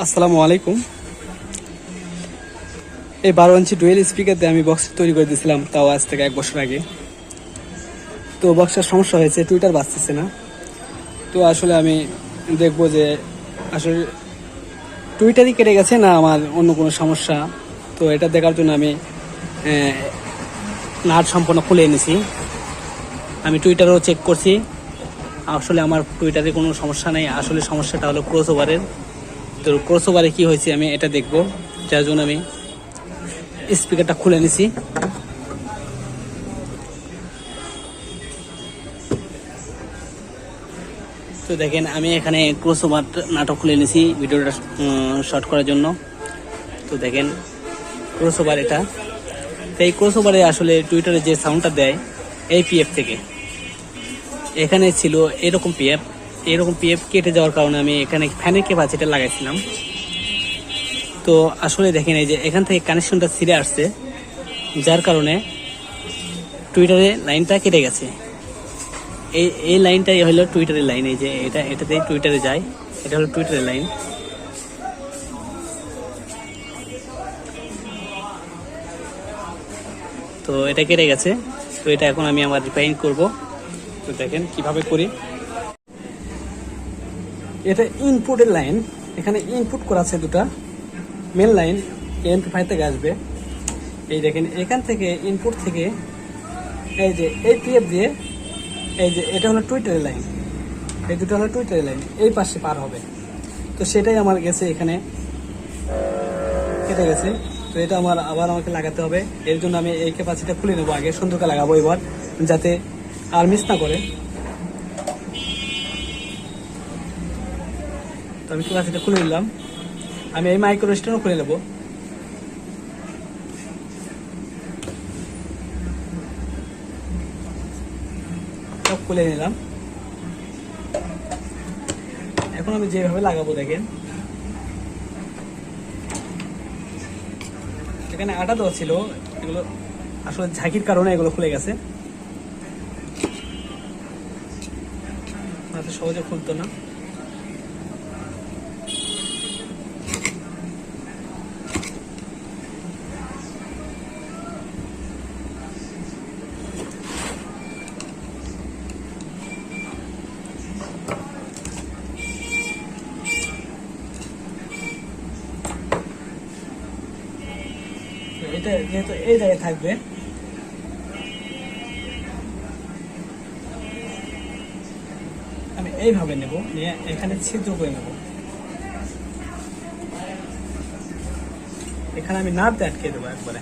আসসালামু আলাইকুম। এই 12 ইঞ্চি ডুয়েল স্পিকার দিয়ে আমি বক্স তৈরি করে দিয়েছিলাম, তাও আজ থেকে 1 বছর আগে। তো বক্সের সমস্যা হয়েছে, টুইটার বাজতেছে না। তো আসলে আমি দেখবো যে আসলে টুইটারই কেটে গেছে না আমার অন্য কোনো সমস্যা। তো এটা দেখার জন্য আমি নাট সম্পূর্ণ খুলে এনেছি। আমি টুইটারও চেক করছি, আসলে আমার টুইটারে কোনো সমস্যা নেই। আসলে সমস্যাটা হলো ক্রসওভারের। তো ক্রসওভারে কী হয়েছে আমি এটা দেখবো, যার জন্য আমি স্পিকারটা খুলে নিছি। তো দেখেন আমি এখানে ক্রসওভার নাটক খুলে নিছি ভিডিওটা শর্ট করার জন্য। তো দেখেন ক্রসওভার এটা। তো এই ক্রসওভারে আসলে টুইটারে যে সাউন্ডটা দেয় এই পিএফ থেকে, এখানে ছিল এরকম পিএফ কেটে যাওয়ার কারণে আমি এখানে ফ্যানের ক্যাপাসিটি লাগাইছিলাম। তো আসলে দেখেন এই যে এখান থেকে কানেকশনটা ছিঁড়ে আসছে, যার কারণে টুইটারে লাইনটা কেটে গেছে। এই লাইনটাই হলো টুইটারের লাইন। এই যে এটাতেই টুইটারে যায়, এটা হলো টুইটারের লাইন। তো এটা কেটে গেছে। তো এটা এখন আমি আমার রিপেয়ারিং করব। তো দেখেন কিভাবে করি। এটা ইনপুটের লাইন, এখানে ইনপুট করা আছে দুটা মেন লাইন, এমপ্লিফায়ার থেকে আসবে। এই দেখেন এখান থেকে ইনপুট থেকে এই যে এই পিএফ দিয়ে এই যে এটা হলো টুইটারের লাইন, এই দুটো হলো টুইটারের লাইন, এই পাশে পার হবে। তো সেটাই আমার গেছে, এখানে কেটে গেছে। তো এটা আবার আমাকে লাগাতে হবে। এর জন্য আমি এই ক্যাপাসিটিটা খুলে নেবো আগে, সুন্দর করে লাগাবো এবার, যাতে আর মিস না করে। তো আমি ক্যাপাসিটিটা খুলে নিলাম। আমি এই মাইক্রো স্টোনও খুলে নেবো। সব খুলে নিলাম। এখন আমি যেভাবে লাগাবো দেখেন, এখানে আটা দেওয়া ছিল, এগুলো আসলে ঝাঁকির কারণে এগুলো খুলে গেছে, সহজে খুলতো না। এটা যেহেতু এই জায়গায় থাকবে, আমি এইভাবে নেব, নিয়ে এখানে ছিদ্র করে নেব। এখানে আমি নাট দিয়ে আটকে দেবো একবারে,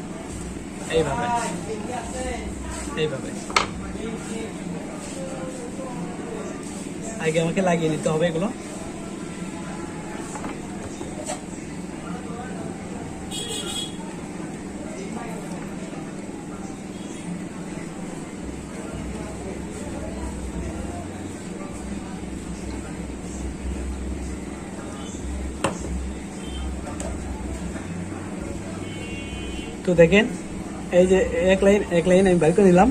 এইভাবে এইভাবে। আগে আমাকে লাগিয়ে নিতে হবে এগুলো। তো দেখেন এই যে এক লাইন আমি বের করে নিলাম।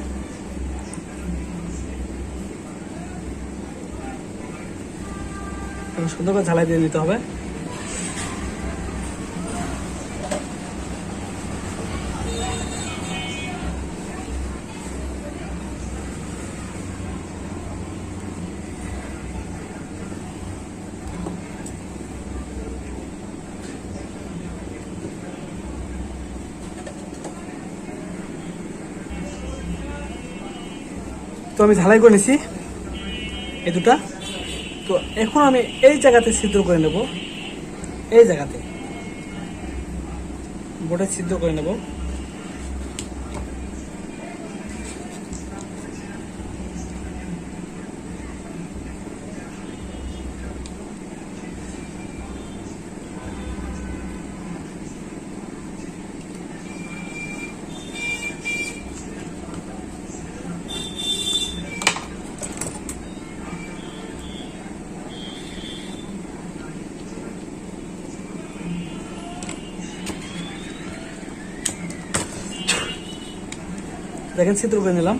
সুন্দর করে ঝালাই দিয়ে নিতে হবে। তো আমি ঝালাই করে নিছি এই দুটা। তো এখন আমি এই জায়গাতে ছিদ্র করে নেব, এই জায়গাতে বোর্ডে ছিদ্র করে নেব। দেখেন ছিদ্র করে নিলাম।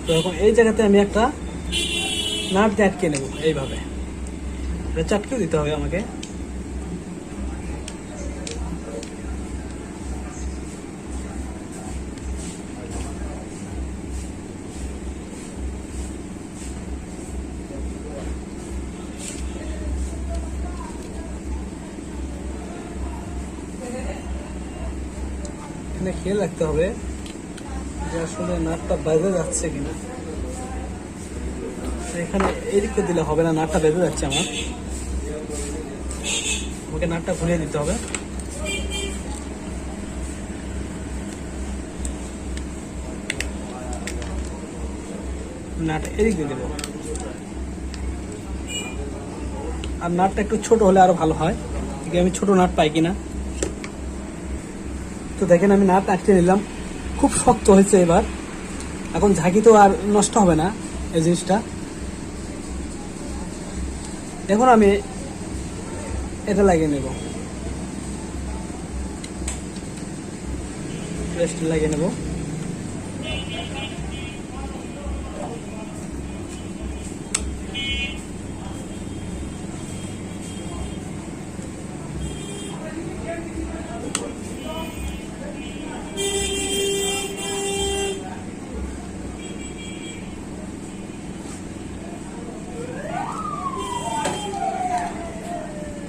তো এখন এই জায়গাতে আমি একটা নাট দিয়ে আটকে নেব এইভাবে, এটা চাটকেও দিতে হবে আমাকে। এখানে খেয়াল রাখতে হবে যে আসলে নাটটা বেঁধে যাচ্ছে কিনা। এখানে এদিকে দিলে হবে না, নাটটা বেঁধে যাচ্ছে আমার, ওকে নাটটা ঘুরিয়ে দিতে হবে। নাট এদিক দিয়ে দেবো, আর নাটটা একটু ছোট হলে আরো ভালো হয়, আমি ছোট নাট পাই কিনা। তো দেখেন আমি নাট আটকে নিলাম, খুব শক্ত হয়েছে এবার। এখন ঝাঁকি তো আর নষ্ট হবে না এই জিনিসটা। এখন আমি এটা লাগিয়ে নেব, রেস্ট লাগিয়ে নেব।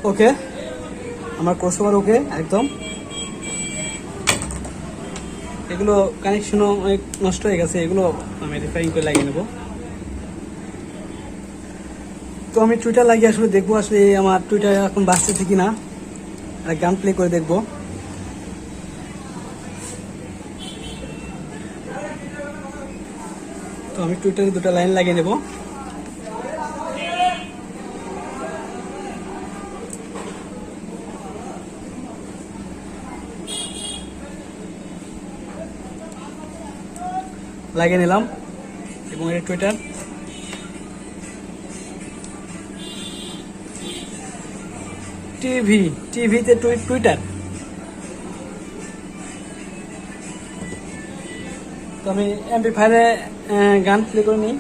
ওকে, আমার ক্রসওভার ওকে একদম। এগুলো কানেকশনও অনেক নষ্ট হয়ে গেছে, এগুলো আমি রিপেয়ারিং করে লাগিয়ে নেব। তো আমি টুইটার লাগিয়ে আসলে দেখবো আসলে আমার টুইটার এখন বাঁচতেছে কিনা, আর গান প্লে করে দেখবো। তো আমি টুইটারে দুটো লাইন লাগিয়ে নেব। লাগিয়ে নিলাম এবং এটা টুইটার। টিভিতে টুইটার। তো আমি এমপ্লিফায়ারে গান প্লে করে নিই।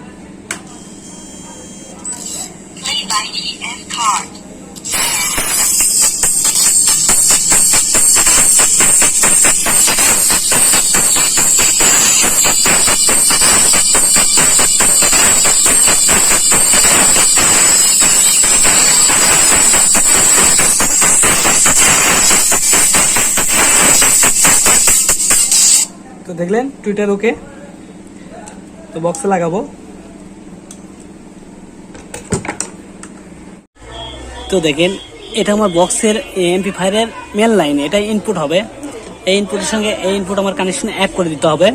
তো দেখলেন টুইটার ওকে। তো বক্সে লাগাবো। তো দেখেন এটা আমার বক্সের এমপ্লিফায়ারের মেন লাইন, এটা ইনপুট হবে। এই ইনপুটের সঙ্গে এই ইনপুট আমার কানেকশন অ্যাড করে দিতে হবে।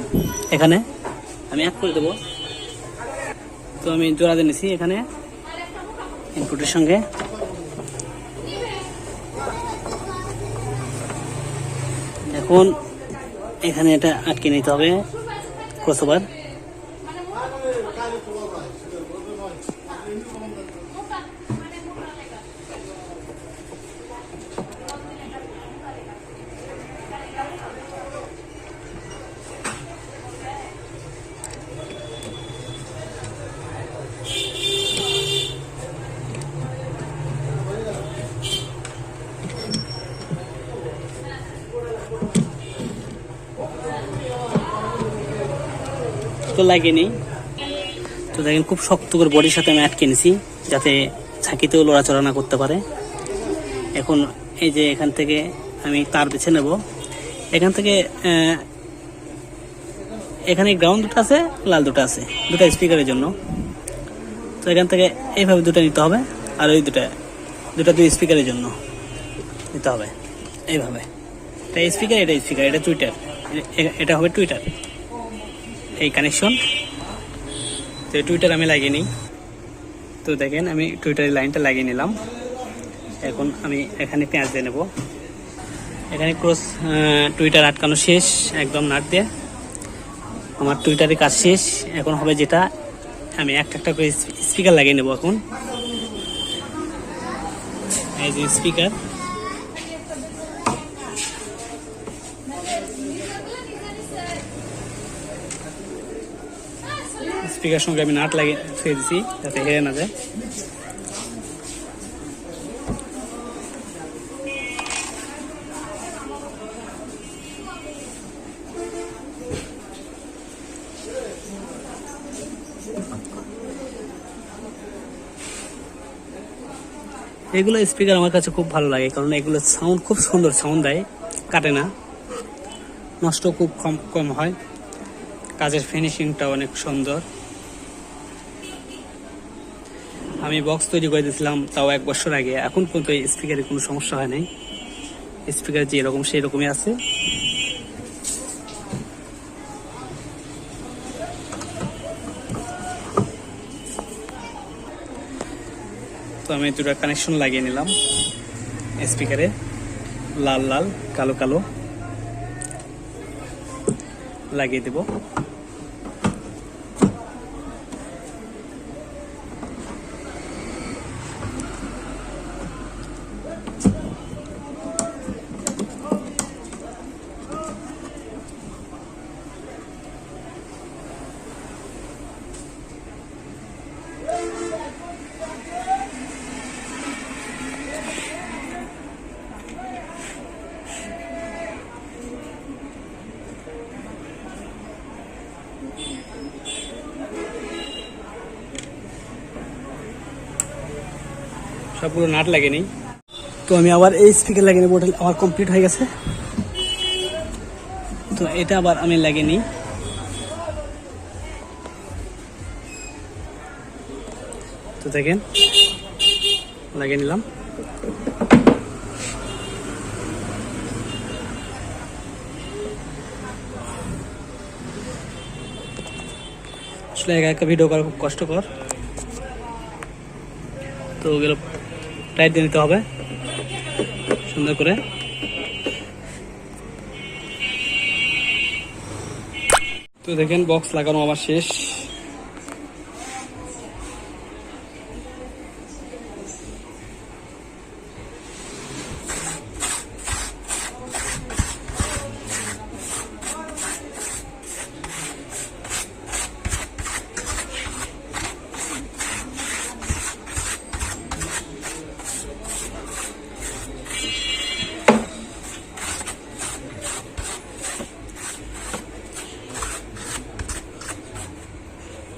এখানে আমি অ্যাড করে দেবো। তো আমি জোড়া দিয়ে নিছি এখানে ইনপুটের সঙ্গে। এখন এখানে এটা আটকে নিতে হবে ক্রসওভার। তো লাগিয়ে নিই। তো দেখেন খুব শক্ত করে বডির সাথে আমি আটকে নিছি যাতে ঝাঁকিতেও লড়াচড়া না করতে পারে। এখন এই যে এখান থেকে আমি তার বেছে নেব। এখান থেকে এখানে গ্রাউন্ড দুটো আছে, লাল দুটো আছে, দুটো স্পিকারের জন্য। তো এখান থেকে এইভাবে দুটো নিতে হবে, আর ওই দুই স্পিকারের জন্য নিতে হবে এইভাবে। এটা স্পিকার, এটা টুইটার, এটা হবে টুইটার এই কানেকশন। তো টুইটার আমি লাগিয়ে নিই। তো দেখেন আমি টুইটারের লাইনটা লাগিয়ে নিলাম। এখন আমি এখানে পেঁয়াজ দিয়ে নেব। এখানে ক্রস টুইটার আটকানো শেষ একদম নাট দিয়ে। আমার টুইটারের কাজ শেষ। এখন হবে যেটা, আমি একটা করে স্পিকার লাগিয়ে নেব। এখন এই যে স্পিকার সঙ্গে আমি নাট লাগিয়ে ছুঁয়ে দিছি যাতে হেরে না যায়। এগুলো স্পিকার আমার কাছে খুব ভালো লাগে, কারণ এগুলো সাউন্ড খুব সুন্দর সাউন্ড দেয়, কাটে না, নষ্ট খুব কম হয়, কাজের ফিনিশিংটা অনেক সুন্দর। আমি বক্স তৈরি করে দিয়েছিলাম তাও 1 বছর আগে, এখন পর্যন্ত এই স্পিকারের কোনো সমস্যা হয় নাই। স্পিকার যে এরকম সেই রকমই আছে। তো আমি দুটো কানেকশন লাগিয়ে নিলাম স্পিকারে, লাল লাল কালো কালো লাগিয়ে দেব। সবগুলো নাট লাগিয়ে নিই। তো আমি আবার এই স্পিকার লাগিয়ে নিই, ওটা আমার কমপ্লিট হয়ে গেছে। তো এটা আবার আমি লাগিয়ে নিই। তো দেখেন লাগিয়ে নিলাম। আসলে একা একা ভিডিও করা খুব কষ্টকর, তো ওগুলো টাইট দিয়ে নিতে হবে সুন্দর করে। তো দেখেন বক্স লাগানো আমার শেষ।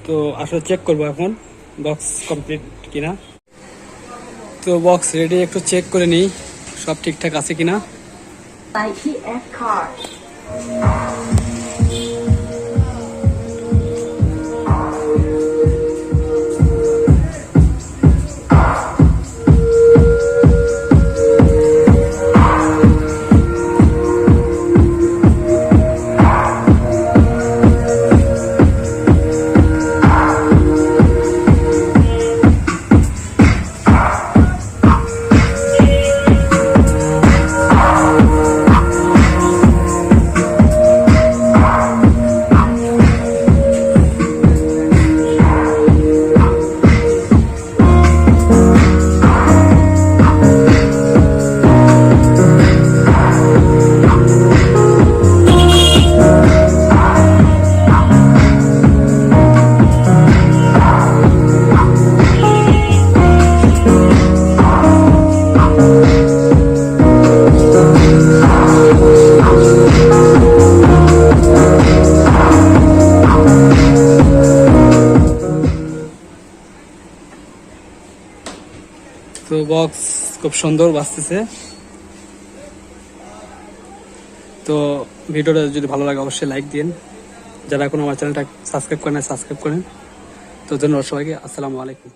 তো আসলে চেক করবো এখন বক্স কমপ্লিট কিনা। তো বক্স রেডি, একটু চেক করে নিই সব ঠিকঠাক আছে কিনা। তো বক্স খুব সুন্দর বাজতেছে। তো ভিডিওটা যদি ভালো লাগে অবশ্যই লাইক দিন, যারা এখন আমার চ্যানেলটা সাবস্ক্রাইব করেন সাবস্ক্রাইব করেন। তো ধন্যবাদ সবাইকে, আসসালামু আলাইকুম।